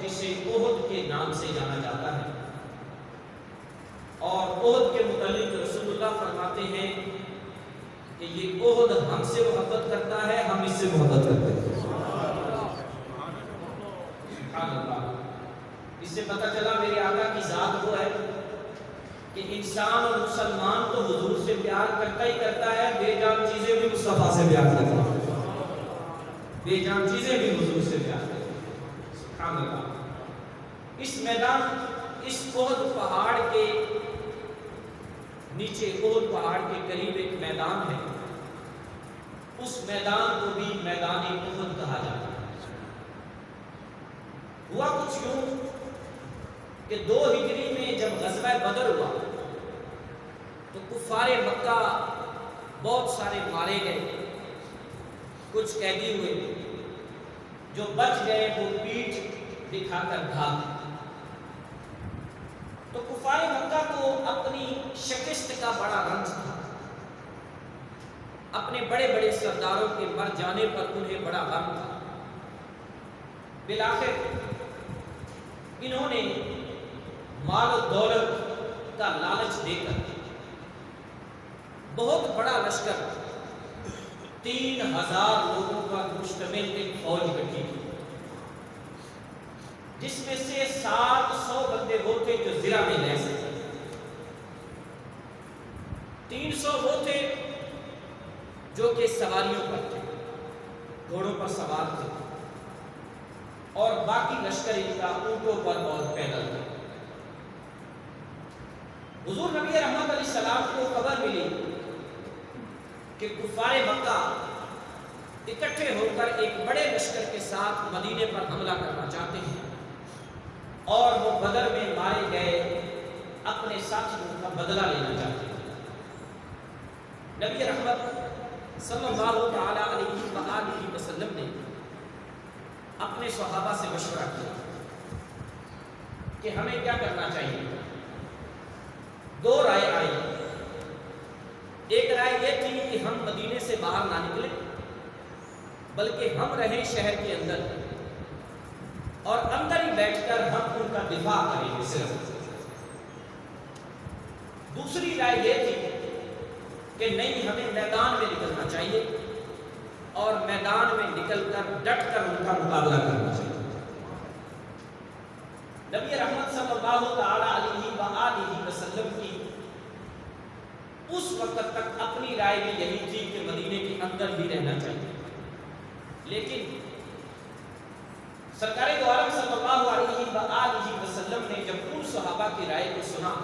جسے احد کے نام سے جانا جاتا ہے، اور احد کے متعلق رسول اللہ فرماتے ہیں کہ یہ احد ہم سے محبت کرتا ہے، ہم اس سے محبت کرتے ہیں۔ سبحان اللہ۔ اس سے پتہ چلا میرے آقا کی ذات وہ ہے کہ انسان اور مسلمان تو حضور سے پیار کرتا ہی کرتا ہے، بے جان چیزیں بھی مصطفیٰ سے پیار کرتا ہے، بے جان چیزیں بھی حضور سے پیار کرتا ہے۔ سبحان اللہ۔ اس میدان، اس احد پہاڑ کے نیچے، احد پہاڑ کے قریب ایک میدان ہے، اس میدان کو بھی میدان احد کہا جاتا ہے۔ ہوا کچھ یوں کہ 2 ہجری میں جب غزوہ بدر ہوا تو کفار مکہ بہت سارے مارے گئے، کچھ قیدی ہوئے، جو بچ گئے وہ پیٹھ دکھا کر بھاگ۔ تو کفار مکہ کو اپنی شکست کا بڑا رنج تھا، اپنے بڑے بڑے سرداروں کے مر جانے پر انہیں بڑا غم تھا۔ بالآخر انہوں نے مال و دولت کا لالچ دے کر بہت بڑا لشکر 3000 لوگوں پر مشتمل ایک فوج اکٹھی کی، جس میں سے 700 بندے وہ تھے جو زرہ میں لے سکتے، 300 وہ تھے جو کہ سواریوں پر تھے، گھوڑوں پر سوار تھے، اور باقی لشکر ان کا اونٹوں پر اور پیدل تھے۔ حضور نبی رحمت علیہ السلام کو خبر ملی کہ کفار مکہ اکٹھے ہو کر ایک بڑے لشکر کے ساتھ مدینے پر حملہ کرنا چاہتے ہیں، اور وہ بدر میں مارے گئے اپنے ساتھیوں کا بدلہ لینا چاہتے ہیں۔ نبی رحمت صلی اللہ تعالی علیہ وآلہ وسلم نے اپنے صحابہ سے مشورہ کیا کہ ہمیں کیا کرنا چاہیے۔ 2 رائے آئی۔ ایک رائے یہ تھی کہ ہم مدینے سے باہر نہ نکلیں، بلکہ ہم رہیں شہر کے اندر، اور اندر ہی بیٹھ کر ہم ان کا دفاع کریں گے صرف۔ دوسری رائے یہ تھی کہ نہیں، ہمیں میدان میں نکلنا چاہیے، اور میدان میں نکل کر ڈٹ کر ان کا مقابلہ کرنا چاہیے۔ نبی رحمت صلی اللہ تعالی علیہ وآلہ وسلم کی اس وقت تک اپنی رائے بھی یہی تھی کہ مدینے کے اندر ہی رہنا چاہیے، لیکن سرکار دو عالم صلی اللہ علیہ وآلہ وسلم نے جب ان صحابہ کی رائے کو سنا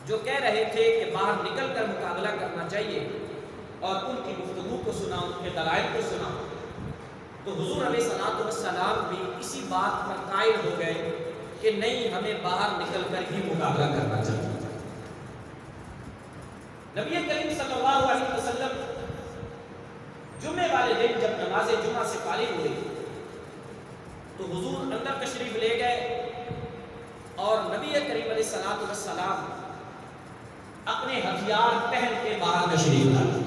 جو کہہ رہے تھے کہ باہر نکل کر مقابلہ کرنا چاہیے، اور ان کی گفتگو کو سنا، ان کے دلائل کو سنا، تو حضور علیہ الصلوۃ والسلام بھی اسی بات پر قائل ہو گئے کہ نہیں، ہمیں باہر نکل کر ہی مقابلہ کرنا چاہیے۔ نبی کریم صلی اللہ علیہ وسلم جمعے والے دن جب نماز جمعہ سے فارغ ہوئے تو حضور اندر تشریف لے گئے، اور نبی کریم علیہ الصلوۃ والسلام اپنے ہتھیار پہن کے باہر تشریف لائے۔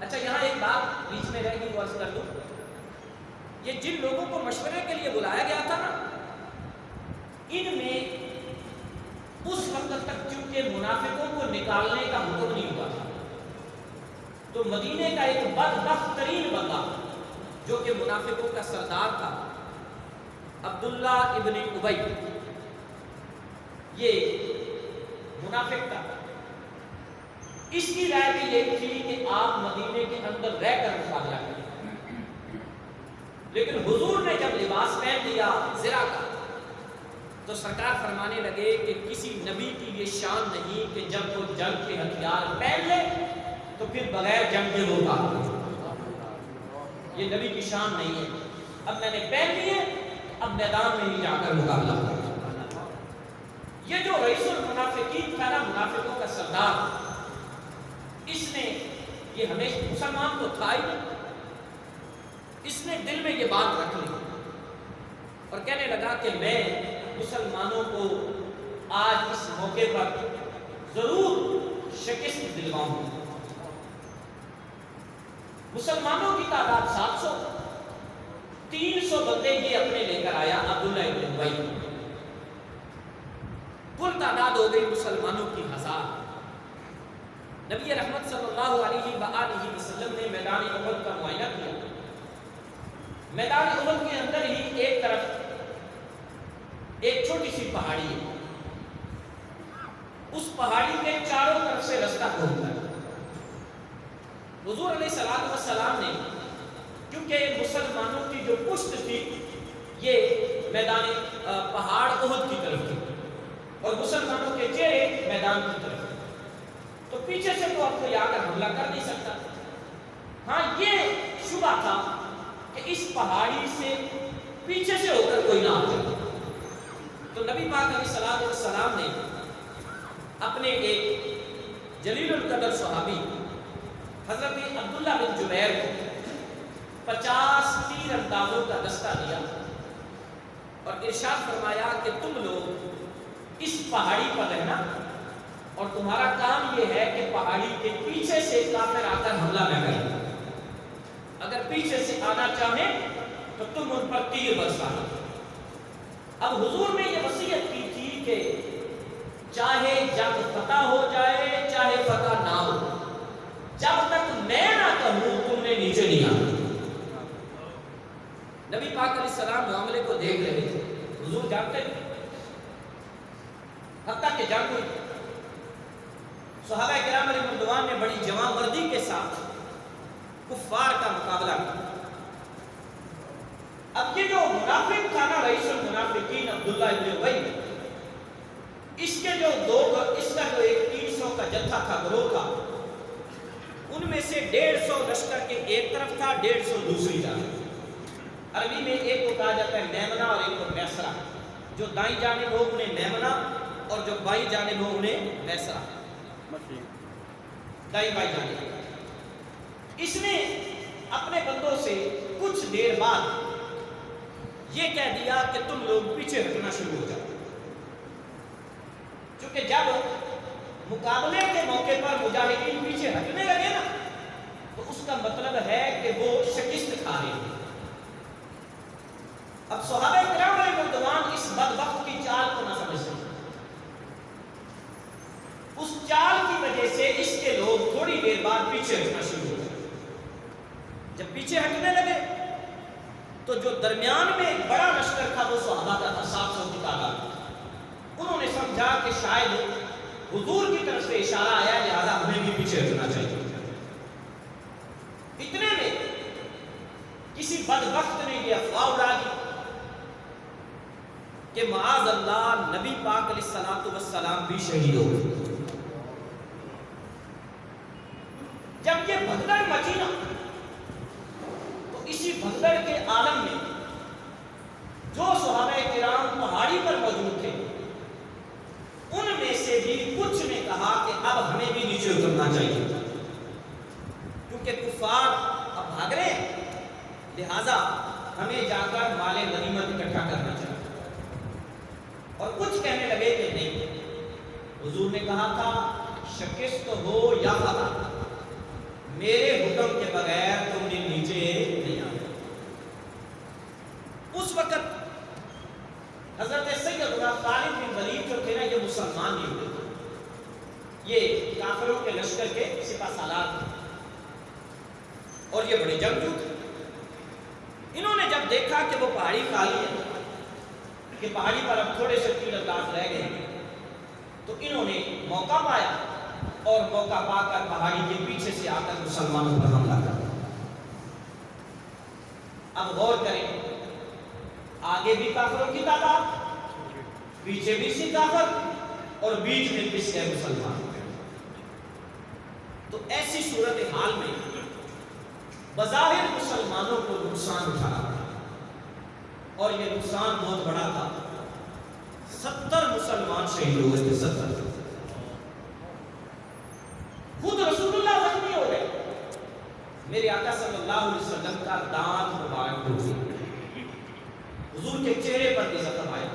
اچھا، یہاں ایک بات بیچ میں رہ گئی، وہ عرض کر دوں۔ یہ جن لوگوں کو مشورے کے لیے بلایا گیا تھا نا، ان میں اس وقت تک چونکہ منافقوں کو نکالنے کا حکم نہیں ہوا تھا، تو مدینے کا ایک بدبخت ترین بندہ جو کہ منافقوں کا سردار تھا، عبداللہ ابن ابی، یہ منافق تھا۔ اس کی رائے بھی یہ تھی کہ آپ مدینے کے اندر رہ کر مقابلہ کریں، لیکن حضور نے جب لباس پہن لیا زرہ کا، تو سرکار فرمانے لگے کہ کسی نبی کی یہ شان نہیں کہ جب وہ جنگ کے ہتھیار پہن لے تو پھر بغیر جنگ کے وہ کام، یہ نبی کی شان نہیں ہے۔ اب میں نے پہن لیے، اب میدان میں ہی جا کر مقابلہ کریں۔ یہ جو رئیس المنافقین تھا نا، منافقوں کا سردار، اس نے یہ ہمیشہ مسلمان تو تھا ہی نہیں، اس نے دل میں یہ بات رکھ لی اور کہنے لگا کہ میں مسلمانوں کو آج اس موقع پر ضرور شکست دلواؤں گا۔ مسلمانوں کی تعداد 700، 300 بندے یہ اپنے لے کر آیا عبداللہ ابن ابی، کل تعداد ہو گئی مسلمانوں کی 1000۔ نبی رحمت صلی اللہ علیہ وآلہ وسلم نے میدان احد کا معائنہ کیا۔ میدان احد کے اندر ہی ایک طرف ایک چھوٹی سی پہاڑی ہے، اس پہاڑی کے چاروں طرف سے رستہ کھولتا ہے۔ حضور علیہ الصلوۃ والسلام نے، کیونکہ مسلمانوں کی جو پشت تھی یہ میدان پہاڑ احد کی طرف تھی اور مسلمانوں کے چہرے میدان کی طرف تھے، تو پیچھے سے تو اب کوئی آ کر حملہ کر نہیں سکتا۔ ہاں یہ شبہ تھا کہ اس پہاڑی سے پیچھے سے ہو کر کوئی نہ آ جائے، تو نبی پاک علیہ الصلوۃ والسلام نے اپنے ایک جلیل القدر صحابی حضرت عبداللہ بن جبیر کو 50 تیر اندازوں کا دستہ دیا اور ارشاد فرمایا کہ تم لوگ اس پہاڑی پر رہنا اور تمہارا کام یہ ہے کہ پہاڑی کے پیچھے سے کافر آ کر حملہ نہ کریں، اگر پیچھے سے آنا چاہیں تو تم ان پر تیر برسانا۔ اب حضور نے یہ وصیت کی تھی کہ چاہے جنگ فتح ہو جائے چاہے فتح نہ ہو، جب تک میں نہ کہوں تم نے نیچے نہیں آنا۔ نبی پاک علیہ السلام معاملے کو دیکھ رہے تھے، حضور جانتے تھے، حتیٰ کہ جنگ ہوئی، صحابہ کرام علیہ رضوان نے بڑی جواں مردی کے ساتھ کفار کا مقابلہ کیا۔ اب یہ جو منافق تھا نا، رئیس المنافقین عبداللہ ابن ابی، اس کا جو ایک 300 کا جتھا تھا، گروہ تھا، ان میں سے 150 لشکر کے ایک طرف تھا، 150 دوسری جانب۔ عربی میں ایک کو کہا جاتا ہے میمنہ اور ایک کو میسرہ، جو دائیں جانب ہو انہیں میمنہ اور جو بائیں جانب ہو انہیں میسرہ، دائیں بائیں جانب۔ اس نے اپنے بندوں سے کچھ دیر بعد یہ کہہ دیا کہ تم لوگ پیچھے ہٹنا شروع ہو جاؤ، کیونکہ جب مقابلے کے موقع پر مجاہدین پیچھے ہٹنے لگے نا تو اس کا مطلب ہے کہ وہ شکست کھا رہے ہیں۔ اب صحابہ کرام علیہ رضوان اس بدبخت کی چال کو نہ سمجھ سکتے، اس چال کی وجہ سے اس کے لوگ تھوڑی دیر بعد پیچھے ہٹنا شروع ہو گئے۔ جب پیچھے ہٹنے لگے تو جو درمیان میں ایک بڑا لشکر تھا وہ صحابہ کا تھا، 700 کی تعداد۔ انہوں نے سمجھا کہ شاید حضور کی طرف سے اشارہ آیا، لہذا ہمیں بھی پیچھے ہٹنا چاہیے۔ اتنے میں کسی بدبخت نے یہ افواہ اڑا دی کہ معاذ اللہ نبی پاک علیہ الصلوۃ والسلام بھی شہید ہو گئے۔ جب یہ بھگدڑ مچی نا تو اسی بھگدڑ کے عالم میں جو صحابہ کرام پہاڑی پر موجود تھے ان میں سے بھی کچھ نے کہا کہ اب ہمیں بھی نیچے اترنا چاہیے، کیونکہ کفار اب بھاگ رہے ہیں، لہذا ہمیں جا کر مال غنیمت اکٹھا کرنا چاہیے۔ اور کچھ کہنے لگے کہ نہیں، حضور نے کہا تھا شکست ہو یا فتح، میرے حکم کے بغیر تم نے نیچے نہیں آنا۔ اس وقت حضرت سیدنا خالد بن ولید جو تھے نا، یہ مسلمان نہیں ہوئے تھے، یہ کافروں کے لشکر کے سپہ سالار تھے اور یہ بڑے جنگجو تھے۔ انہوں نے جب دیکھا کہ وہ پہاڑی خالی ہے، کہ پہاڑی پر اب تھوڑے سے تیر انداز رہ گئے، تو انہوں نے موقع پایا اور موقع پا کر پہاڑی کے پیچھے سے آ کر مسلمانوں پر حملہ کر۔ اب غور کریں، آگے بھی کافروں کی تعداد، پیچھے بھی سی کافر اور بیچ میں کس ہے مسلمان۔ تو ایسی صورتحال میں بظاہر مسلمانوں کو نقصان اٹھانا اور یہ نقصان بہت بڑا تھا، 70 مسلمان شہید ہوئے تھے، 70۔ خود رسول اللہ زخمی ہو گئے، میرے آقا صلی اللہ علیہ وسلم کا دانت مبارک ٹوٹ گیا، حضور کے چہرے پر بھی زخم آیا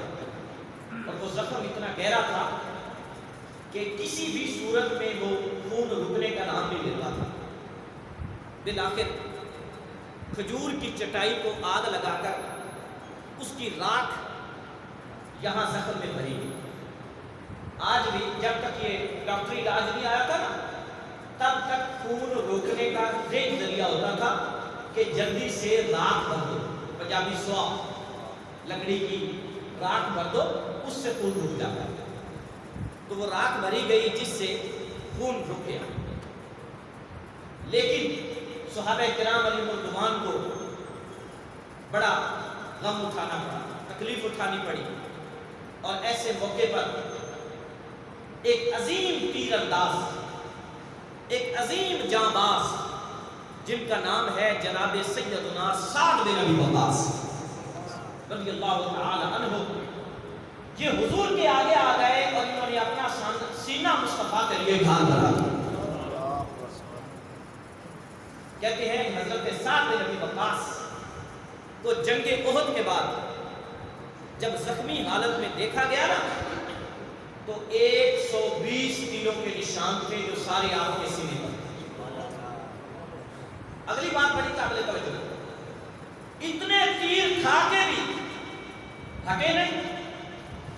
اور وہ زخم اتنا گہرا تھا کہ کسی بھی صورت میں وہ خون رکنے کا نام نہیں لیتا تھا۔ بالآخر کھجور کی چٹائی کو آگ لگا کر اس کی راکھ یہاں زخم میں بھری گئی۔ آج بھی جب تک یہ ڈاکٹری علاج نہیں آیا تھا نا، تب تک خون روکنے کا ایک ذریعہ ہوتا تھا کہ جلدی سے راکھ بھر دو، پنجابی سوا لکڑی کی راکھ بھر دو، اس سے خون رک جاتا ہے۔ تو وہ راکھ بھری گئی جس سے خون رک گیا۔ لیکن صحابہ کرام علیہ الرضوان کو بڑا غم اٹھانا پڑا، تکلیف اٹھانی پڑی، اور ایسے موقع پر ایک عظیم تیر انداز، ایک عظیم جانباز جن کا نام ہے جناب سیدنا سعد بن ابی وقاص رضی اللہ تعالی عنہ، یہ حضور کے آگے آ گئے اور انہوں نے اپنا سینہ مصطفیٰ کے لیے ڈھال دیا۔ کہتے ہیں حضرت سعد بن ابی وقاص کو جنگ احد کے بعد جب زخمی حالت میں دیکھا گیا نا، تو 120 تیروں کے نشان تھے جو سارے آپ کے سینے پر۔ اگلی بات بڑی قابل توجہ، اتنے تیر کھا کے بھی ہٹے نہیں،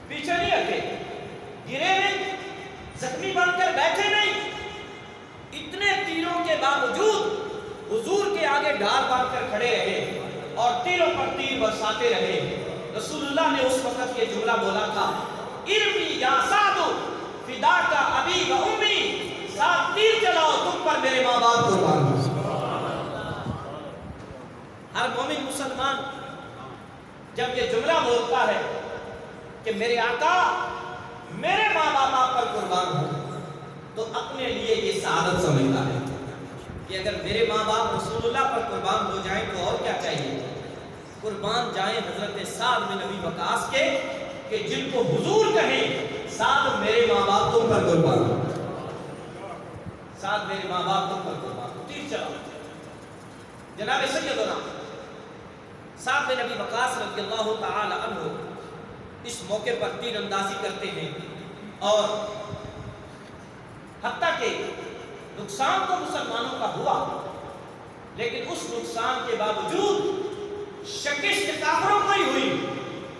پیچھے نہیں ہٹے، گرے نہیں، زخمی بن کر بیٹھے نہیں، اتنے تیروں کے باوجود حضور کے آگے ڈھال باندھ کر کھڑے رہے اور تیروں پر تیر برساتے رہے۔ رسول اللہ نے اس وقت یہ جملہ بولا تھا، ارمی یا سعد فداک ابی و امی، سعد تیر چلاؤ، تم پر میرے ماں باپ قربان۔ ہر مومن مسلمان جب یہ جملہ بولتا ہے کہ میرے آقا میرے ماں باپ آپ پر قربان ہوں، تو اپنے لیے یہ سعادت سمجھتا ہے کہ اگر میرے ماں باپ رسول اللہ پر قربان ہو جائیں تو اور کیا چاہیے۔ قربان جائیں حضرت سعد بن ابی وقاص کے، کہ جن کو حضور کہیں سعد میرے ماں باپ تم پر قربان ہو، سعد میرے ماں باپ تم پر قربان ہو، تیر چلاؤ۔ جناب سیدنا سعد بن ابی وقاص رضی اللہ تعالی عنہ اس موقع پر تیر اندازی کرتے ہیں، اور حتیٰ کہ نقصان تو مسلمانوں کا ہوا، لیکن اس نقصان کے باوجود شکست کافروں کو ہی ہوئی،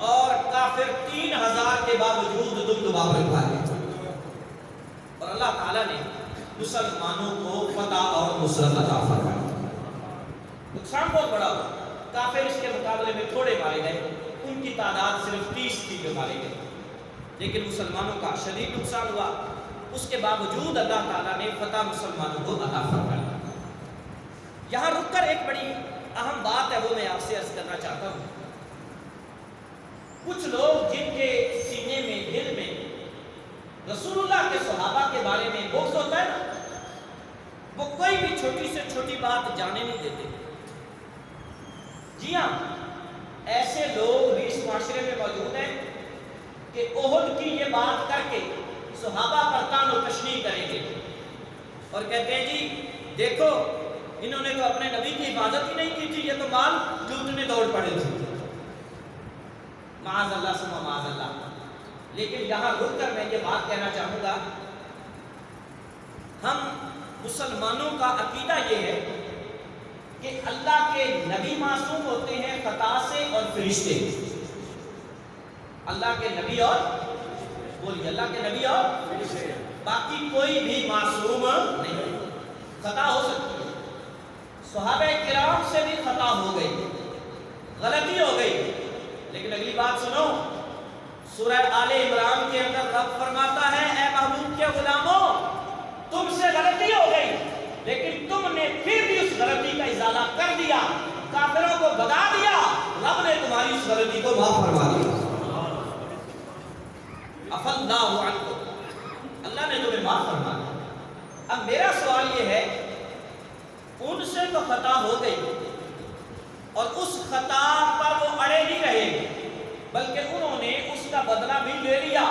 اور کافر 3000 کے باوجود دبدبا رکھا ہے، اور اللہ تعالیٰ نے مسلمانوں کو فتح اور نصرت عطا فرمائی۔ نقصان بہت بڑا ہوا، کافر اس کے مقابلے میں تھوڑے مارے گئے، ان کی تعداد صرف 30 تھی جو مارے گئے، لیکن مسلمانوں کا شدید نقصان ہوا، اس کے باوجود اللہ تعالیٰ نے فتح مسلمانوں کو عطا فرمائی۔ یہاں رک کر ایک بڑی اہم بات ہے وہ میں آپ سے عرض کرنا چاہتا ہوں۔ کچھ لوگ جن کے سینے میں، دل میں رسول اللہ کے صحابہ کے بارے میں بغض ہوتا ہے نا، وہ کوئی بھی چھوٹی سے چھوٹی بات جانے نہیں دیتے۔ جی ہاں، ایسے لوگ بھی اس معاشرے میں موجود ہیں کہ احد کی یہ بات کر کے صحابہ پر طعن و تشنیع کریں گے اور کہتے ہیں جی دیکھو انہوں نے تو اپنے نبی کی حفاظت ہی نہیں کی تھی، یہ تو مال لوٹنے دوڑ پڑے تھے۔ معاذ اللہ ثم معاذ اللہ۔ لیکن یہاں رک کر میں یہ بات کہنا چاہوں گا، ہم مسلمانوں کا عقیدہ یہ ہے کہ اللہ کے نبی معصوم ہوتے ہیں خطا سے اور فرشتے، اللہ کے نبی اور بولیے اللہ کے نبی اور باقی کوئی بھی معصوم نہیں، خطا ہو سکتی ہے۔ صحابہ کرام سے بھی خطا ہو گئی، غلطی ہو گئی، لیکن اگلی بات سنو، سورہ آل عمران کے اندر رب فرماتا ہے اے محبوب کے غلاموں تم سے غلطی ہو گئی، لیکن تم نے پھر بھی اس غلطی کا ازالہ کر دیا، کافروں کو بتا دیا، رب نے تمہاری اس غلطی کو معاف فرما دیا۔ عفا اللہ عنکم، اللہ نے تمہیں معاف فرما دیا۔ اب میرا سوال یہ ہے، ان سے تو خطا ہو گئی اور اس خطا پر وہ اڑے نہیں رہے، بلکہ انہوں نے اس کا بدلہ بھی لے لیا،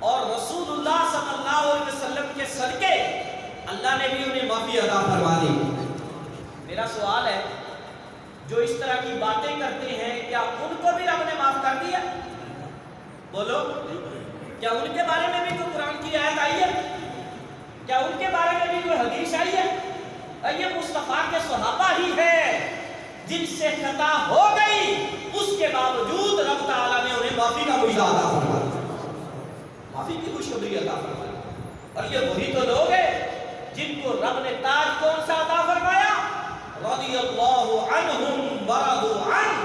اور رسول اللہ صلی اللہ علیہ وسلم کے صدقے اللہ نے بھی انہیں معافی عطا فرما دی۔ میرا سوال ہے، جو اس طرح کی باتیں کرتے ہیں کیا ان کو بھی رب نے معاف کر دیا؟ بولو، کیا ان کے بارے میں بھی کوئی قرآن کی آیت آئی ہے؟ کیا ان کے بارے میں بھی کوئی حدیث آئی ہے؟ یہ مصطفیٰ کے صحابہ ہی ہے جن سے خطا ہو گئی اس کے باوجود رب تعالیٰ نے انہیں معافی کا معجزہ عطا فرمایا، معافی کی خوشخبری عطا فرمائی۔ اور یہ وہی تو لوگ ہیں جن کو رب نے تاج کون سا عطا فرمایا؟ رضی اللہ عنہم ورضوا عنہ،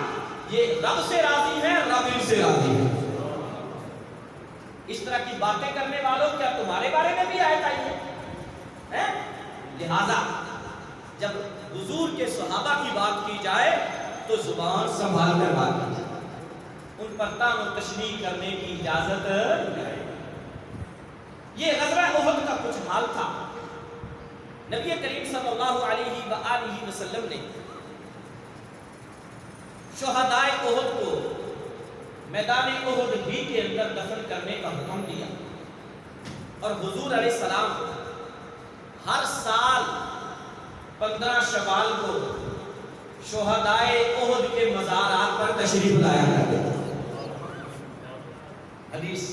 یہ رب سے راضی ہیں، رب ان سے راضی ہے۔ اس طرح کی باتیں کرنے والوں کیا تمہارے بارے میں بھی آیت آئی ہے؟ لہذا جب حضور کے صحابہ کی بات کی جائے تو زبان سنبھال کر بات کی جائے، ان پر طعن و تشنیع کرنے کی اجازت نہیں۔ یہ غزوہ احد کا کچھ حال تھا۔ نبی کریم صلی اللہ علیہ وآلہ وسلم نے شہدائے احد کو میدان احد ہی کے اندر دفن کرنے کا حکم دیا، اور حضور علیہ السلام ہر سال 15 شوال کو شہدائے احد کے مزارات پر تشریف لایا کرتے تھے۔ حدیث،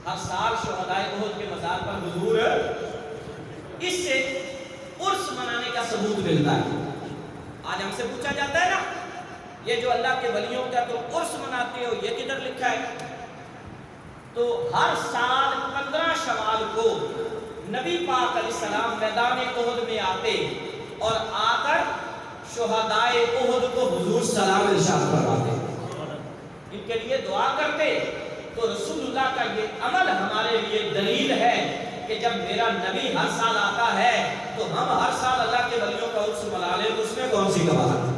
ہر سال شہدائے احد کے مزار پر حضور، اس سے عرس منانے کا ثبوت ملتا ہے۔ آج ہم سے پوچھا جاتا ہے نا، یہ جو اللہ کے ولیوں کا تم عرس مناتے ہو یہ کدھر لکھا ہے؟ تو ہر سال 15 شوال کو نبی پاک علیہ السلام میدان احد میں آتے اور آ کر شہدائے احد کو حضور سلام ارشاد فرماتے، ان کے لیے دعا کرتے۔ تو رسول اللہ کا یہ عمل ہمارے لیے دلیل ہے کہ جب میرا نبی ہر سال آتا ہے تو ہم ہر سال اللہ کے ولیوں کا عرس منا لیں، تو اس میں کون سی کباہت؟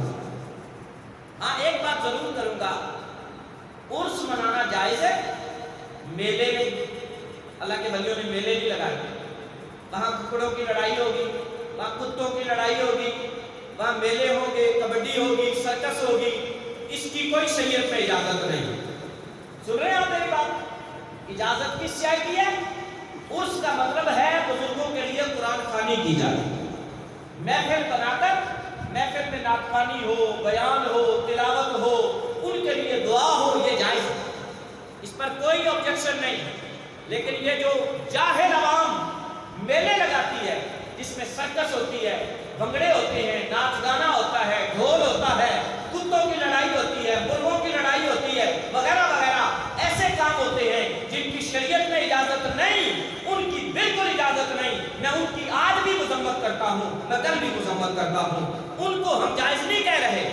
ہاں ایک بات ضرور کروں گا، عرس منانا جائز ہے، میلے نہیں۔ اللہ کے ولیوں نے میلے نہیں لگائے، وہاں ککڑوں کی لڑائی ہوگی، وہاں کتوں کی لڑائی ہوگی، وہاں میلے ہوں گے، کبڈی ہوگی، سرکس ہوگی، اس کی کوئی شریعت میں اجازت نہیں۔ سن رہے ہیں آپ میری بات؟ اجازت کس شے کی ہے؟ عرس کا مطلب ہے بزرگوں کے لیے قرآن خوانی کی جائے، محفل بنا کر، محفل میں نعت خوانی ہو، بیان ہو، تلاوت ہو، ان کے لیے دعا ہو، یہ جائز ہے، اس پر کوئی آبجیکشن نہیں۔ لیکن یہ جو جاہل عوام میلے لگاتی ہے، جس میں سرکس ہوتی ہے، بھنگڑے ہوتے ہیں، ناچ گانا ہوتا ہے، ڈھول ہوتا ہے، کتوں کی لڑائی ہوتی ہے، مرغوں کی لڑائی ہوتی ہے، وغیرہ وغیرہ، ایسے کام ہوتے ہیں جن کی شریعت میں اجازت نہیں، ان کی بالکل اجازت نہیں۔ میں ان کی آج بھی مذمت کرتا ہوں، میں کل بھی مذمت کرتا ہوں۔ ان کو ہم جائز نہیں کہہ رہے،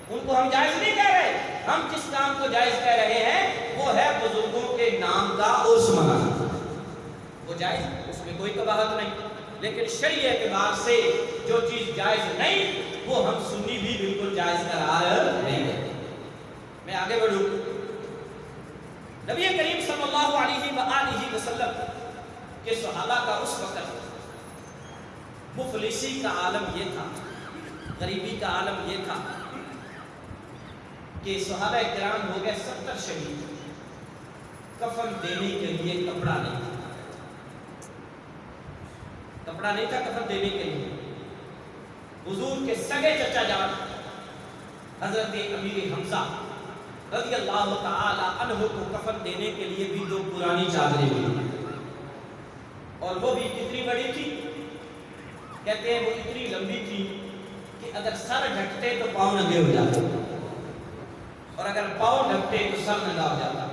ان کو ہم جائز نہیں کہہ رہے۔ ہم جس کام کو جائز کہہ رہے ہیں وہ ہے بزرگوں کے نام کا عرس منانا، وہ جائز، اس میں کوئی کباہت نہیں۔ لیکن شرعی اعتبار سے جو چیز جائز نہیں وہ ہم سنی بھی بالکل جائز قرار نہیں دیتے۔ میں آگے بڑھوں، نبی کریم صلی اللہ علیہ وآلہ وسلم کے صحابہ کا اس وقت مفلسی کا عالم یہ تھا، غریبی کا عالم یہ تھا کہ صحابہ کرام ہو گئے 70 شہید، کفن دینے کے لیے کپڑا نہیں تھا، کپڑا نہیں تھا کفن دینے کے لیے۔ حضور کے سگے چچا جان حضرت امیر حمزہ رضی اللہ تعالی عنہ کو کفن دینے کے لیے بھی 2 پرانی چادریں ملی، اور وہ بھی کتنی بڑی تھی؟ کہتے ہیں وہ اتنی لمبی تھی کہ اگر سر ڈھکتے تو پاؤں ننگے ہو جاتے، اور اگر پاؤں ڈھکتے تو سر ننگا ہو جاتا۔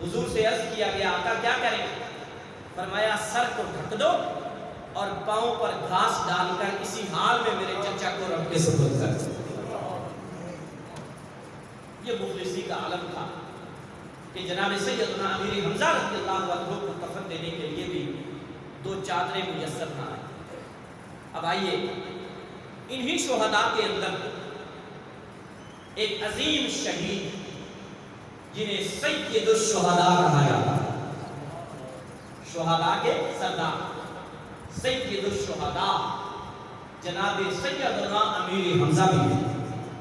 حضور سے عرض کیا گیا آقا کیا کریں؟ فرمایا سر کو ڈھک دو اور پاؤں پر گھاس ڈال کر اسی حال میں میرے چچا کو رب کے سپرد کر دو۔ یہ مفلسی کا عالم تھا کہ جناب سیدنا امیر حمزہ رضی اللہ عنہ کو کفن دینے کے لیے بھی 2 چادریں میسر نہ آئیں۔ اب آئیے، انہی شہداء کے اندر ایک عظیم شہید جنہیں سید الشہداء کہا جاتا ہے، شہداء کے سردار سید الشہداء جناب سیدنا امیر حمزہ بھی ہیں،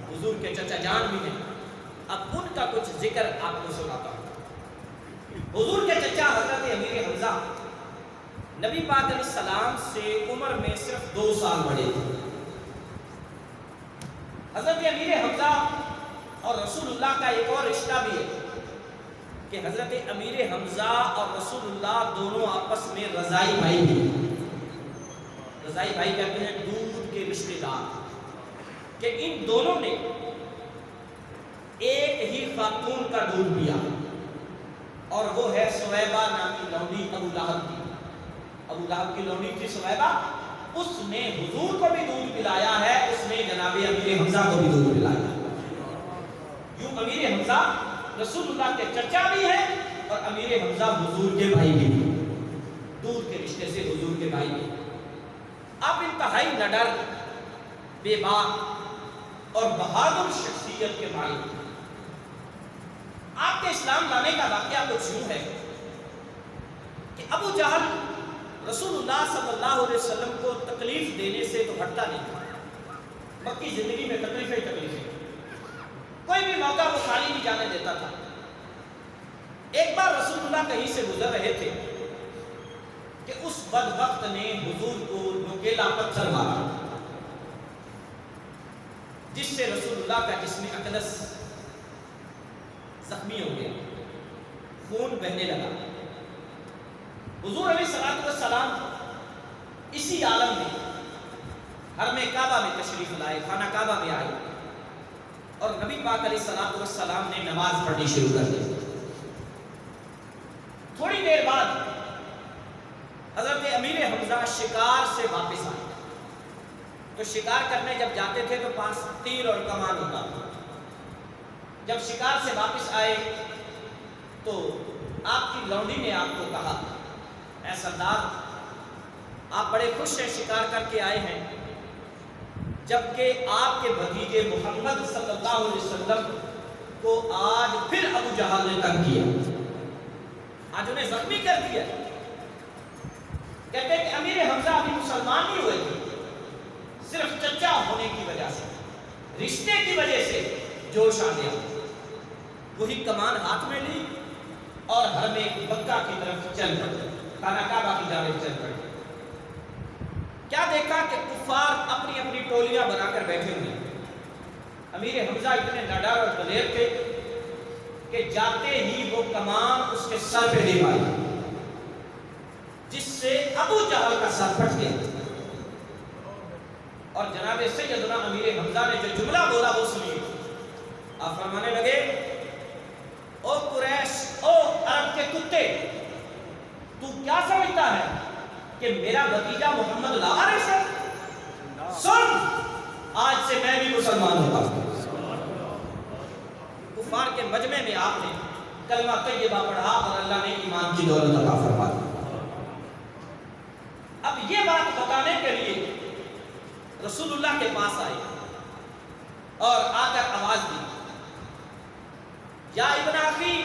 حضور کے چچا جان بھی ہیں۔ اب ان کا کچھ ذکر آپ کو سناتا ہوں۔ حضور کے چچا حضرت امیر حمزہ نبی پاک علیہ السلام سے عمر میں صرف 2 سال بڑے تھے۔ حضرت امیر حمزہ اور رسول اللہ کا ایک اور رشتہ بھی ہے کہ حضرت امیر حمزہ اور رسول اللہ دونوں آپس میں رضائی بھائی بھی ہیں۔ رضائی بھائی کہتے ہیں دودھ کے رشتے دار، کہ ان دونوں نے ایک ہی خاتون کا دودھ پیا اور وہ ہے سویبہ نامی لونڈی ابو لہب کی. ابو لہب کی لونڈی تھی سویبہ، اس نے حضور کو بھی دودھ پلایا ہے، اس نے جناب امیر حمزہ کو بھی دودھ پلایا. یوں امیر حمزہ رسول اللہ کے چچا بھی ہیں اور امیر حمزہ حضور کے بھائی بھی ہیں، دودھ کے رشتے سے حضور کے بھائی بھی. اب انتہائی نڈر، بے باک اور بہادر شخصیت کے بھائی. آپ کے اسلام لانے کا واقعہ کچھ یوں ہے کہ ابو جہل رسول اللہ صلی اللہ علیہ وسلم کو تکلیف دینے سے تو ہٹتا نہیں تھا. مکی زندگی میں تکلیفیں کوئی بھی موقع وہ خالی نہیں جانے دیتا تھا. ایک بار رسول اللہ کہیں سے گزر رہے تھے کہ اس بدبخت نے حضور کو نوکیلا پتھر مارا، جس سے رسول اللہ کا جسم اقدس زخمی ہو گیا، خون بہنے لگا. حضور علیہ السلام اسی عالم میں حرم کعبہ میں تشریف لائے، خانہ کعبہ میں آئے اور نبی پاک علیہ السلام نے نماز پڑھنی شروع کر دی. تھوڑی دیر بعد حضرت امیر حمزہ شکار سے واپس آئے. تو شکار کرنے جب جاتے تھے تو پاس تیر اور کمان ہوتا تھا. جب شکار سے واپس آئے تو آپ کی لونڈی نے آپ کو کہا، اے سردار، آپ بڑے خوش ہیں شکار کر کے آئے ہیں، جبکہ آپ کے بھتیجے محمد صلی اللہ علیہ وسلم کو آج پھر ابو جہل نے تنگ کیا، آج انہیں زخمی کر دیا. کہتے ہیں کہ امیر حمزہ ابھی مسلمان نہیں ہوئے تھے، صرف چچا ہونے کی وجہ سے، رشتے کی وجہ سے جوش آ گیا. وہی کمان ہاتھ میں لی اور حرم مکہ کی طرف چل پڑے، خانہ کعبہ کی جانب چل پڑے. کیا دیکھا کہ کفار اپنی اپنی ٹولیاں بنا کر بیٹھے ہوئے. امیر حمزہ اتنے نڈر اور دلیر تھے کہ جاتے ہی وہ کمان اس کے سر پہ دے پائی، جس سے ابو جہل کا سر پھٹ گیا. اور جناب سیدنا امیر حمزہ نے جو جملہ بولا وہ سنیے. آپ فرمانے لگے، او قریش، او عرب کے کتے، تو کیا سمجھتا ہے کہ میرا بھتیجا محمد لا وارث ہے؟ سن، آج سے میں بھی مسلمان ہوتا ہوں. کفار کے مجمع میں آپ نے کلمہ طیبہ پڑھا اور اللہ نے ایمان کی دولت عطا فرما دی. اب یہ بات بتانے کے لیے رسول اللہ کے پاس آئے اور آ کر آواز دی، یا ابن اخی،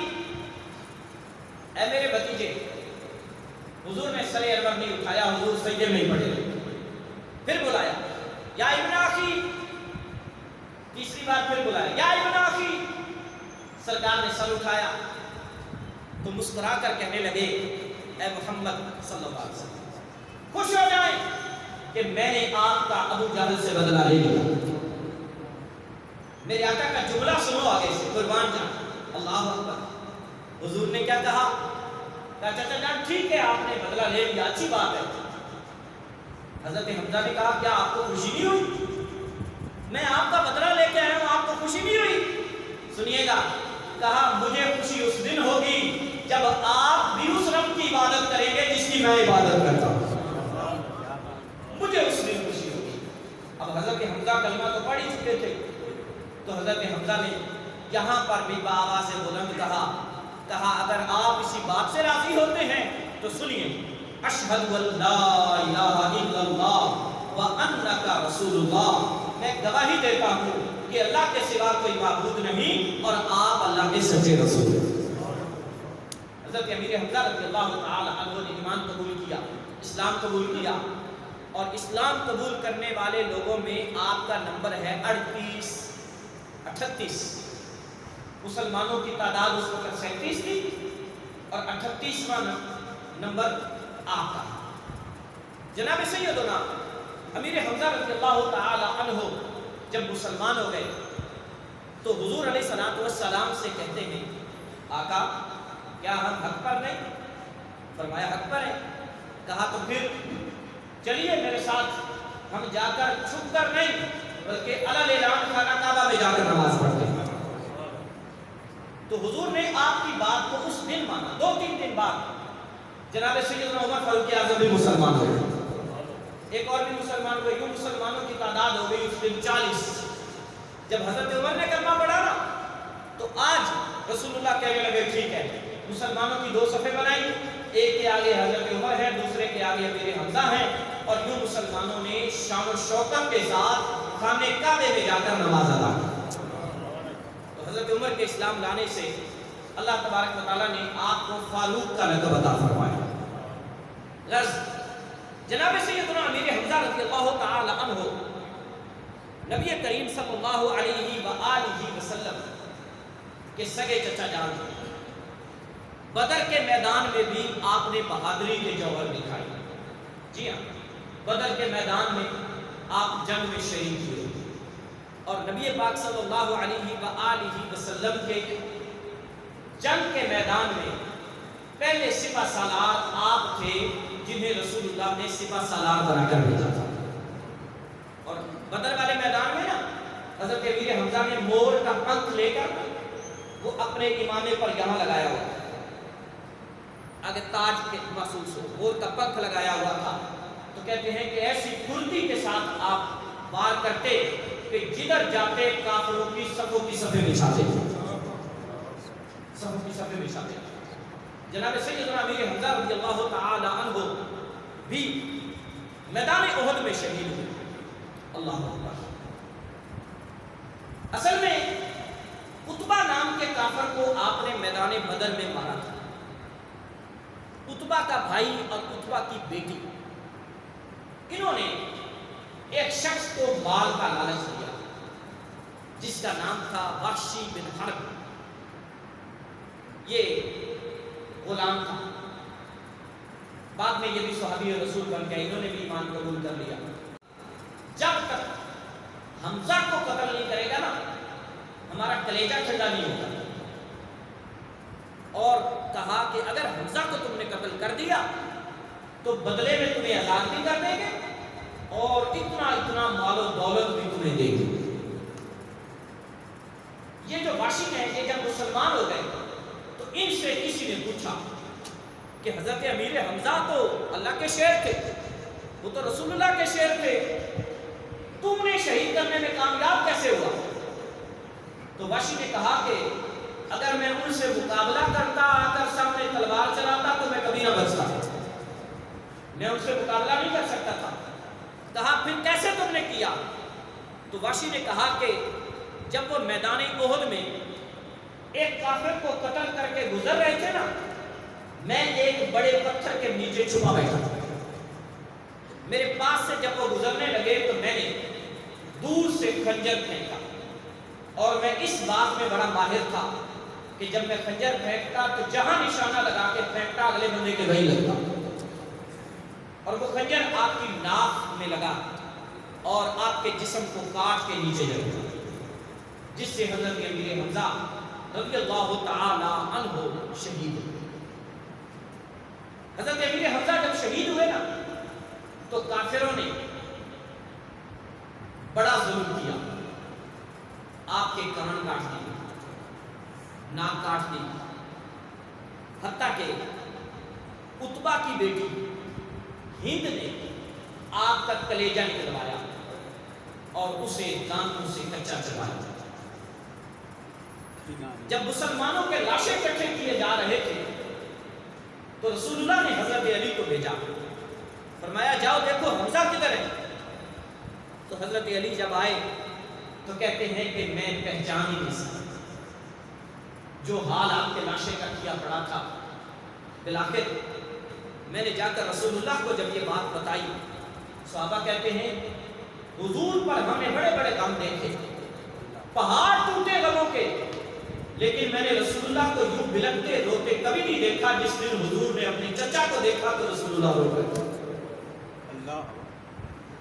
اے میرے بھتیجے. حضور نے سر انور نہیں اٹھایا، حضور سجدے میں ہی پڑے رہے. پھر بلایا، یا ابن اخی. تیسری بار پھر بلایا، یا ابن اخی. سرکار نے سر اٹھایا تو مسکرا کر کہنے لگے، اے محمد صلی اللہ علیہ وسلم، خوش ہو جائیں کہ میں نے آپ کا ابو جہل سے بدلہ لے لیا. میرے آقا کا جملہ سنو آگے سے، قربان جان. اللہ اکبر. حضور نے کیا کہا؟ کہا چچا جان ٹھیک ہے، آپ نے بدلہ لے لیا، اچھی بات ہے. حضرت حمزہ نے کہا، کیا آپ کو خوشی نہیں ہوئی؟ میں آپ کا بدلہ لے کے آیا ہوں، آپ کو خوشی نہیں ہوئی؟ سنیے گا. کہا مجھے خوشی اس دن ہوگی جب آپ بھی اس رب کی عبادت کریں گے جس کی میں عبادت کرتا ہوں. مجھے اس دن خوشی ہوگی. اب حضرت حمزہ کلمہ تو پڑھ ہی چکے تھے، تو حضرت حمزہ نے یہاں پر بھی بآواز بلند کہا اگر آپ اسی بات سے راضی ہوتے ہیں تو سنیے، اشہد ان لا الہ الا اللہ وانک رسول اللہ. میں گواہی دیتا ہوں کہ اللہ کے سوا کوئی معبود نہیں اور آپ اللہ کے سچے رسول ہیں. حضرت امیر حمزہ رضی اللہ تعالی عنہ نے ایمان قبول کیا، اسلام قبول کیا، اور اسلام قبول کرنے والے لوگوں میں آپ کا نمبر ہے 38. مسلمانوں کی تعداد اس وقت 37 تھی اور 38واں نمبر آپ کا. جناب سیدنا امیر حمزہ رضی اللہ تعالی عنہ جب مسلمان ہو گئے تو حضور علیہ السلام سے کہتے ہیں، آقا کیا ہم حق پر نہیں؟ فرمایا حق پر ہے. کہا تو پھر چلیے میرے ساتھ، ہم جا کر چھپ کر نہیں بلکہ علل اعلان حضور نے آپ کی بات کو اس دن مانا. 2-3 دن بعد جناب سیدنا عمر فاروق اعظم بھی مسلمان ہو گئے, ایک اور بھی مسلمان ہوئے. یوں مسلمانوں کی تعداد ہو گئی اس دن 40. جب حضرت عمر نے کلمہ پڑھا نا تو آج رسول اللہ کہنے لگے ٹھیک ہے, مسلمانوں کی 2 صفیں بنائی, ایک کے آگے حضرت عمر ہے, دوسرے کے آگے امیر حمزہ ہیں, اور یوں مسلمانوں نے شان و شوکت کے ساتھ خانہ کعبے میں جا کر نماز ادا کی. تو حضرت عمر کے اسلام لانے سے اللہ تبارک و تعالیٰ نے آپ کو فاروق کا لقب عطا فرمایا. غرض جناب سیدنا امیر حمزہ رضی اللہ تعالی عنہ نبی کریم صلی اللہ علیہ وآلہ وسلم کے سگے چچا جان تھے. بدر کے میدان میں بھی آپ نے بہادری کے جوہر دکھائی. جی ہاں, بدر کے میدان میں آپ جنگ میں شہید ہوئے, اور نبی پاک صلی اللہ علیہ وآلہ وسلم کے جنگ کے میدان میں پہلے سپہ سالار آپ تھے جنہیں رسول اللہ نے سپہ سالار بنا کر بھیجا تھا. اور بدر والے میدان میں نا حضرت امیر حمزہ نے مور کا پنکھ لے کر وہ اپنے امامے پر یہاں لگایا ہوا, آگے تاج کے محسوس ہو, مور کا پنکھ لگایا ہوا تھا. تو کہتے ہیں کہ ایسی پھرتی کے ساتھ آپ وار کرتے کہ جدھر جاتے کافروں کی صفوں کی صفیں بچھاتے, صفوں کی صفیں بچھاتے. جناب سیدنا امیر حمزہ رضی اللہ تعالی عنہ بھی میدان احد میں شہید ہوئے. اللہ اکبر. اصل میں عتبہ نام کے کافر کو آپ نے میدان بدر میں مارا تھا. عتبہ کا بھائی اور عتبہ کی بیٹی, انہوں نے ایک شخص کو مال کا لالچ دیا جس کا نام تھا وحشی بن حرب. یہ غلام تھا, بعد میں یہ بھی صحابی رسول بن گئے, انہوں نے بھی ایمان قبول کر لیا. جب تک حمزہ کو قتل نہیں کرے گا نا ہمارا کلیجہ ٹھنڈا نہیں ہوگا. اور کہا کہ اگر حمزہ کو تم نے قتل کر دیا تو بدلے میں تمہیں آزاد بھی کر دیں گے اور اتنا اتنا مال و دولت بھی تمہیں دیں گے. یہ جو واشی ہیں یہ جب مسلمان ہو گئے تو ان سے کسی نے پوچھا کہ حضرت امیر حمزہ تو اللہ کے شیر تھے, وہ تو رسول اللہ کے شیر تھے, تم نے شہید کرنے میں کامیاب کیسے ہوا؟ تو واشی نے کہا کہ اگر میں ان سے مقابلہ کرتا, آ کر سامنے تلوار چلاتا تو میں کبھی نہ بچتا, میں ان سے مقابلہ نہیں کر سکتا تھا. کہا پھر کیسے تم نے کیا؟ تو واشی نے کہا کہ جب وہ میدان احد میں ایک کافر کو قتل کر کے گزر رہے تھے نا, میں ایک بڑے پتھر کے نیچے چھپا بیٹھا تھا. میرے پاس سے جب وہ گزرنے لگے تو میں نے دور سے خنجر پھینکا, اور میں اس بات میں بڑا ماہر تھا کہ جب میں خنجر پھینکتا تو جہاں نشانہ لگا کے پھینکتا اگلے بندے کے وہیں لگتا, اور وہ خنجر آپ کی ناک میں لگا اور آپ کے جسم کو کاٹ کے نیچے لگا, جس سے حضرت امیر حمزہ رضی اللہ تعالی عنہ شہید ہوئے. حضرت امیر حمزہ جب شہید ہوئے نا تو کافروں نے بڑا ظلم کیا, آپ کے کان کاٹ دیے, ناک کاٹ دی, حتیٰ کہ عتبہ کی بیٹی ہند نے آپ کا کلیجہ نکلوایا اور اسے دانتوں سے کچا چبایا. جب مسلمانوں کے لاشیں اکٹھے کیے جا رہے تھے تو رسول اللہ نے حضرت علی کو بھیجا, فرمایا جاؤ دیکھو حمزہ کدھر ہے. تو حضرت علی جب آئے تو کہتے ہیں کہ میں پہچان ہی نہیں سکتا جو حال آپ کے لاشیں کا کیا پڑا تھا. بالآخر میں نے جا کر رسول اللہ کو جب یہ بات بتائی, صحابہ کہتے ہیں حضور پر ہم نے بڑے بڑے غم دیکھے, پہاڑ ٹوٹے غموں کے, لیکن میں نے رسول اللہ کو یوں بلکتے روتے کبھی نہیں دیکھا جس دن حضور نے اپنے چچا کو دیکھا تو رسول اللہ رو گئے.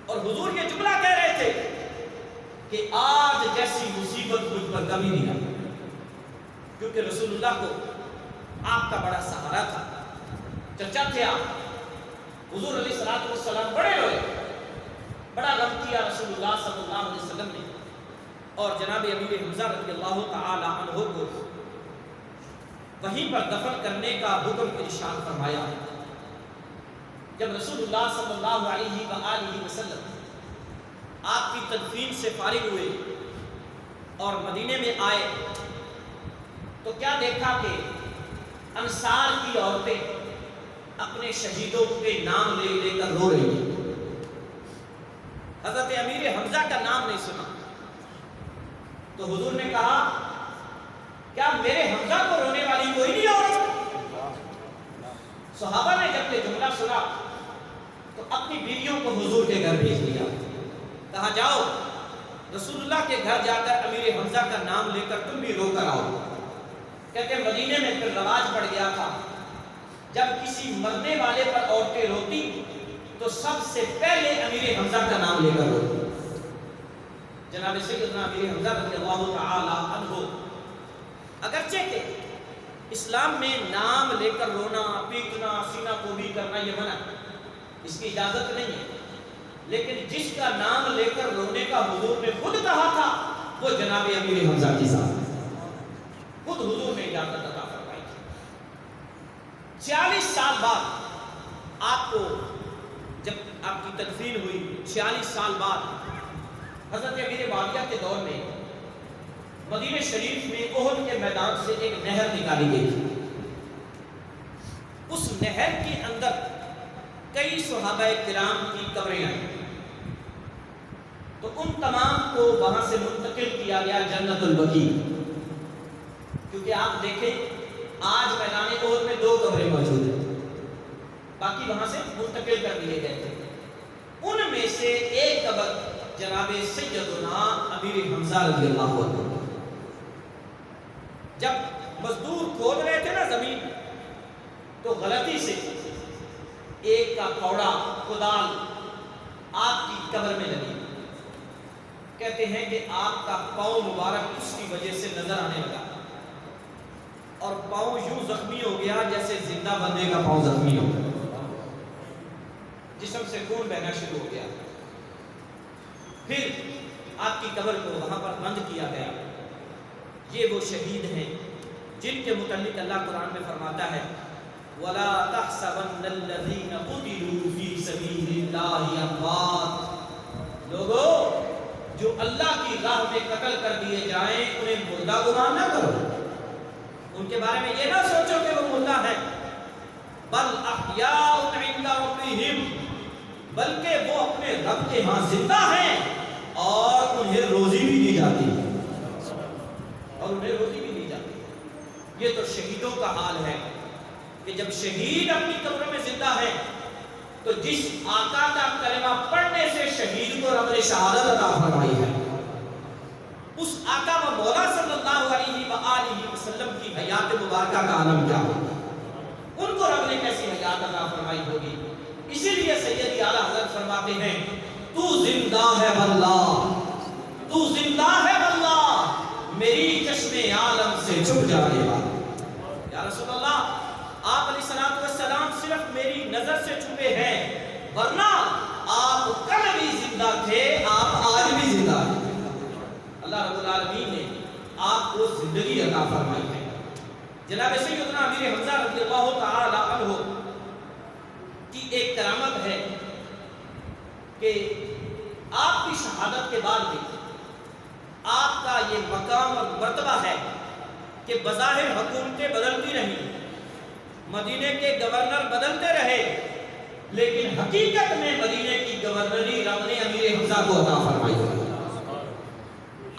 اور حضور یہ جملہ کہہ رہے تھے کہ آج جیسی مصیبت مجھ پر کبھی نہیں آئی, کیونکہ رسول اللہ کو آپ کا بڑا سہارا تھا, چچا تھے آپ. حضور علیہ الصلوۃ والسلام بڑے ہوئے, بڑا غم کیا رسول اللہ صلی اللہ علیہ وسلم نے, اور جناب امیر حمزہ رضی اللہ تعالی عنہ کو وہیں پر دفن کرنے کا حکم ارشاد فرمایا۔ جب رسول اللہ صلی اللہ علیہ وآلہ وسلم آپ کی تدفین سے فارغ ہوئے اور مدینے میں آئے تو کیا دیکھا کہ انصار کی عورتیں اپنے شہیدوں کے نام لے لے کر رو رہی ہیں۔ حضرت امیر حمزہ کا نام نہیں سنا تو حضور نے کہا کیا میرے حمزہ کو رونے والی کوئی نہیں عورت؟ صحابہ نے جب یہ جملہ سنا تو اپنی بیویوں کو حضور کے گھر بھیج دیا، کہا جاؤ رسول اللہ کے گھر جا کر امیر حمزہ کا نام لے کر تم بھی رو کر آؤ۔ کہتے مدینے میں پھر رواج پڑ گیا تھا، جب کسی مرنے والے پر عورتیں روتی تو سب سے پہلے امیر حمزہ کا نام لے کر روتی۔ جناب سیدنا امیر حمزہ رضی اللہ تعالی عنہ، اگرچہ کہ اسلام میں نام لے کر رونا، پیٹنا، سینہ کوبی کرنا یہ منع، اس کی اجازت نہیں ہے، لیکن جس کا نام لے کر رونے کا حضور نے خود کہا تھا وہ جناب امیر حمزہ کی ذات ہے، خود حضور نے اجازت عطا فرمائی تھی۔ 46 سال بعد آپ کو، جب آپ کی تدفین ہوئی 46 سال بعد حضرت امیر معاویہ کے دور میں مدینہ شریف میں احد کے میدان سے ایک نہر نکالی گئی تھی۔ اس نہر کے اندر کئی صحابہ کرام کی قبریں آئیں تو ان تمام کو وہاں سے منتقل کیا گیا جنت البقیع، کیونکہ آپ دیکھیں آج میدان احد میں 2 قبریں موجود ہیں، باقی وہاں سے منتقل کر دیے گئے تھے۔ ان میں سے ایک قبر جناب سیدنا امیر حمزہ رضی اللہ عنہ، جب مزدور کھود رہے تھے نا زمین تو غلطی سے ایک کا پھوڑا کدال آپ کی قبر میں لگی، کہتے ہیں کہ آپ کا پاؤں مبارک اس کی وجہ سے نظر آنے لگا اور پاؤں یوں زخمی ہو گیا جیسے زندہ بندے کا پاؤں زخمی ہو گیا، جسم سے خون بہنا شروع ہو گیا۔ پھر آپ کی قبر کو وہاں پر بند کیا گیا۔ یہ وہ شہید ہیں جن کے متعلق اللہ قرآن میں فرماتا ہے وَلَا تَحْسَبَنَّ الَّذِينَ قُتِلُوا فِي سَبِيلِ اللَّهِ أَمْوَاتٌ، لوگو جو اللہ کی راہ میں قتل کر دیے جائیں انہیں مردہ گمان نہ کرو، ان کے بارے میں یہ نہ سوچو کہ وہ مردہ ہے، بل احیاء عند ربہم، بلکہ وہ اپنے رب کے ہاں زندہ ہیں اور انہیں روزی بھی دی جاتی ہے، یہ تو شہیدوں کا حال ہے کہ جب شہید اپنی قبر میں زندہ ہے تو جس آقا کا کلمہ پڑھنے سے شہید کو رب نے شہادت عطا فرمائی ہے، اس آقا و مولا صلی اللہ علیہ وآلہ وسلم کی حیات مبارکہ کا عالم کیا ہوگا، ان کو رب نے کیسی حیات عطا فرمائی ہوگی۔ اسی لیے سیدی اعلیٰ حضرت فرماتے ہیں تو زندہ ہے واللہ، تو زندہ ہے واللہ، میری چشم عالم سے چھپ جانے والا۔ یا رسول اللہ، آپ علیہ الصلوۃ والسلام صرف میری نظر سے چھپے ہیں، ورنہ آپ کل بھی زندہ تھے، آپ آج بھی زندہ ہیں۔ اللہ رب العالمین نے آپ کو زندگی عطا فرمائی ہے۔ جناب سیدنا امیر حمزہ رضی اللہ تعالی عنہ کی ایک کرامت ہے کہ آپ کی شہادت کے بعد بھی آپ کا یہ مقام اور مرتبہ ہے کہ بظاہر حکومتیں بدلتی رہیں، مدینے کے گورنر بدلتے رہے، لیکن حقیقت میں مدینے کی گورنری رب نے امیر حمزہ کو عطا فرمائی ہے۔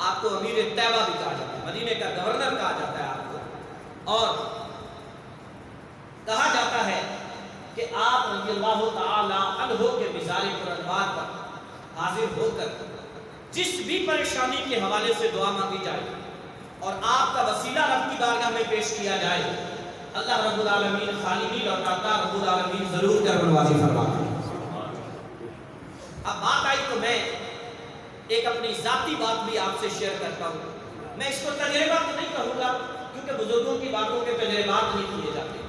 آپ کو امیر طیبہ بھی کہا جاتا ہے، مدینے کا گورنر کہا جاتا ہے آپ کو، اور کہا جاتا ہے کہ آپ رضی اللہ تعالی عنہ کے مزار پرانوار پر حاضر ہو کر جس بھی پریشانی کے حوالے سے دعا مانگی جائے اور آپ کا وسیلہ رب کی بارگاہ میں پیش کیا جائے، اللہ رب العالمین خالی نہیں لوٹاتا، رب العالمین ضرور کر نوازی فرماتا ہے۔ اب بات آئی تو میں ایک اپنی ذاتی بات بھی آپ سے شیئر کرتا ہوں۔ میں اس کو تجربہ تو نہیں کہوں گا کیونکہ بزرگوں کی باتوں کے تجربات نہیں کیے جاتے۔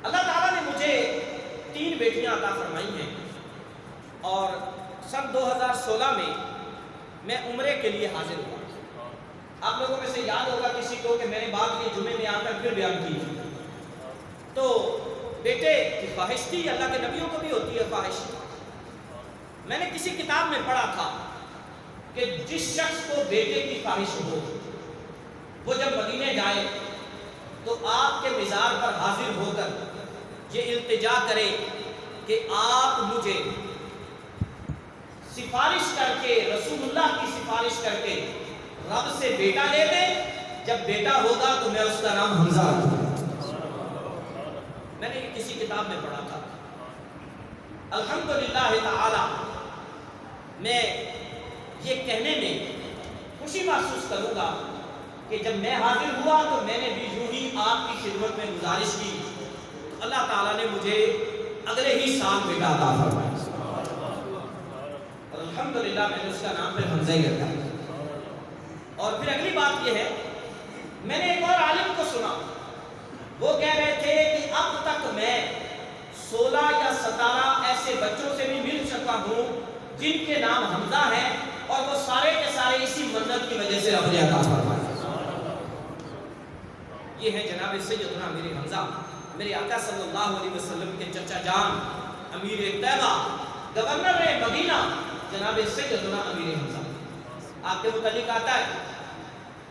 اللہ تعالیٰ نے مجھے 3 بیٹیاں عطا فرمائی ہیں اور سن 2016 میں عمرے کے لیے حاضر ہوا۔ آپ لوگوں میں سے یاد ہوگا کسی کو کہ میں نے بات یہ جمعے میں آ کر پھر بیان کی، تو بیٹے کی خواہش تھی، اللہ کے نبیوں کو بھی ہوتی ہے خواہش۔ میں نے کسی کتاب میں پڑھا تھا کہ جس شخص کو بیٹے کی خواہش ہو وہ جب مدینے جائے تو آپ کے مزار پر حاضر ہو کر یہ التجا کرے کہ آپ مجھے سفارش کر کے، رسول اللہ کی سفارش کر کے رب سے بیٹا لے دے، جب بیٹا ہوگا تو میں اس کا نام حمزہ رکھوں گا۔ میں نے یہ کسی کتاب میں پڑھا تھا۔ الحمدللہ تعالی میں یہ کہنے میں خوشی محسوس کروں گا کہ جب میں حاضر ہوا تو میں نے بھی یوں ہی آپ کی خدمت میں گزارش کی، اللہ تعالیٰ نے مجھے اگلے ہی سال بیٹا عطا فرمایا، اور الحمدللہ میں نے اس کا نام پھر حمزہ ہی رکھا۔ اور پھر اگلی بات یہ ہے، میں نے ایک اور عالم کو سنا، وہ کہہ رہے تھے کہ اب تک میں 16 یا 17 ایسے بچوں سے بھی مل سکا ہوں جن کے نام حمزہ ہیں، اور وہ سارے کے سارے اسی منت کی وجہ سے رب نے عطا فرمایا۔ یہ ہے جناب سیدنا امیر حمزہ، میرے آقا صلی اللہ علیہ وسلم کے چچا جان، امیر طیبہ، گورنر مدینہ، جناب سیدنا امیر حمزہ۔ آپ کے متعلق آتا ہے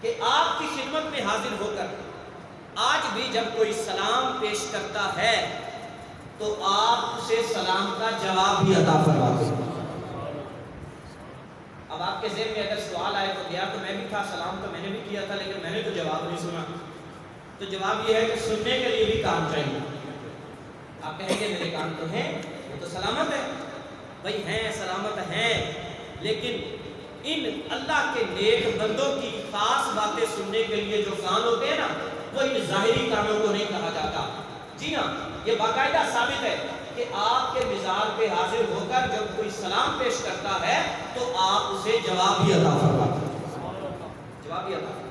کہ آپ کی خدمت میں حاضر ہو کر آج بھی جب کوئی سلام پیش کرتا ہے تو آپ اسے سلام کا جواب بھی عطا فرماتے ہیں۔ اب آپ کے ذہن میں اگر سوال آئے تو گیا تو میں بھی تھا، سلام تو میں نے بھی کیا تھا، لیکن میں نے تو جواب نہیں سنا۔ تو جواب یہ ہے کہ سننے کے لیے بھی کان چاہیے۔ آپ کہیں گے میرے کان تو ہیں، وہ تو سلامت ہے، بھائی ہیں، سلامت ہیں، لیکن ان اللہ کے نیک بندوں کی خاص باتیں سننے کے لیے جو کان ہوتے ہیں نا، وہ ان ظاہری کانوں کو نہیں کہا جاتا۔ جی ہاں، یہ باقاعدہ ثابت ہے کہ آپ کے مزار پہ حاضر ہو کر جب کوئی سلام پیش کرتا ہے تو آپ اسے جواب بھی عطا فرماتے ہیں، جواب بھی عطا فرماتے ہیں۔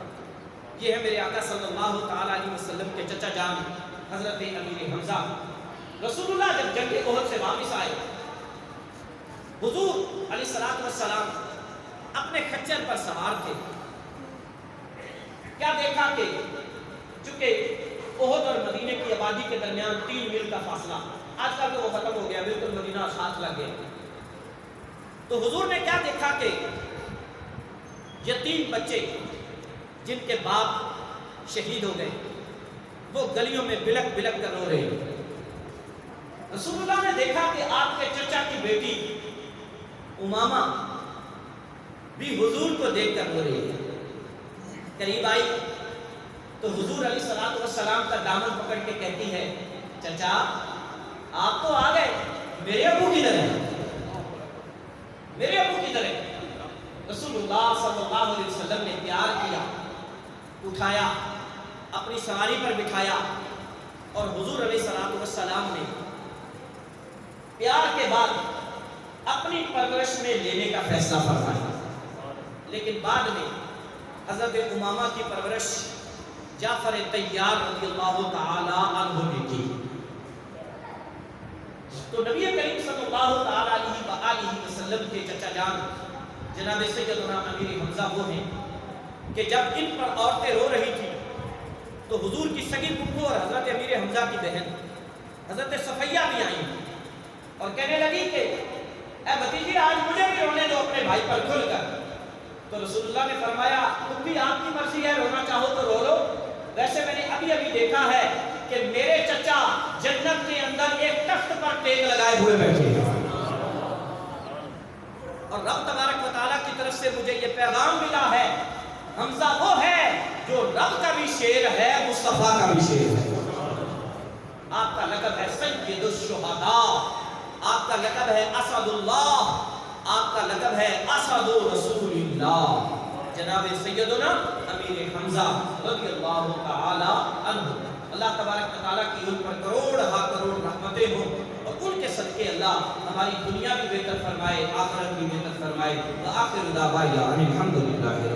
یہ ہے میرے آقا صلی اللہ تعالی علیہ وسلم کے چچا جان حضرت امیر حمزہ۔ رسول اللہ جب جنگ احد سے واپس آئے، حضور علیہ السلام اپنے خچر پر سوار تھے۔ کیا دیکھا کہ چونکہ احد اور مدینے کی آبادی کے درمیان 3 میل کا فاصلہ، آج کل تو وہ ختم ہو گیا، بالکل مدینہ ساتھ لگ گیا۔ تو حضور نے کیا دیکھا کہ یتیم بچے جن کے باپ شہید ہو گئے وہ گلیوں میں بلک بلک کر رو رہے ہیں۔ رسول اللہ نے دیکھا کہ آپ کے چچا کی بیٹی امامہ بھی حضور کو دیکھ کر رو رہی ہے۔ قریب آئی تو حضور علیہ السلام کا دامن پکڑ کے کہتی ہے، چچا آپ تو آ گئے، میرے ابو کدھر ہیں؟ میرے ابو کدھر ہیں؟ رسول اللہ صلی اللہ علیہ وسلم نے پیار کیا، اٹھایا، اپنی سواری پر بٹھایا، اور حضور علیہ السلام نے پیار کے بعد اپنی پرورش میں لینے کا فیصلہ فرمایا۔ لیکن بعد میں حضرت امامہ کی پرورش جعفر طیار رضی اللہ تعالی عنہ نے کی۔ تو نبی کریم صلی اللہ تعالی علیہ وسلم کے چچا جان جناب سیدنا امیر حمزہ وہ ہیں کہ جب ان پر عورتیں رو رہی تھیں تو حضور کی سگی پھپھو اور حضرت امیر حمزہ کی بہن حضرت صفیہ بھی آئیں اور کہنے لگی کہ اے بھتیجی آج مجھے بھی رونے دو اپنے بھائی پر کھل کر۔ تو رسول اللہ نے فرمایا تم بھی آپ کی مرضی ہے، رونا چاہو تو رو لو، ویسے میں نے ابھی دیکھا ہے کہ میرے چچا جنت کے اندر ایک تخت پر ٹیک لگائے ہوئے بیٹھے ہیں، اور رب تبارک و تعالیٰ کی طرف سے مجھے یہ پیغام ملا ہے، حمزہ وہ ہے جو رب کا بھی شیر ہے، مصطفیٰ کا بھی شیر ہے۔ آپ کا لقب ہے سید الشہداء، آپ کا لقب ہے اسد اللہ، آپ کا لقب ہے اسد رسول اللہ، جناب سیدنا امیر حمزہ رضی اللہ تعالی عنہ۔ اللہ تبارک و تعالیٰ کی ان پر کروڑ ہا کروڑ رحمتیں ہوں، اور ان کے صدقے اللہ ہماری دنیا بھی بہتر فرمائے، آخرت بھی بہتر فرمائے۔ وآخر دعوانا الحمدللہ۔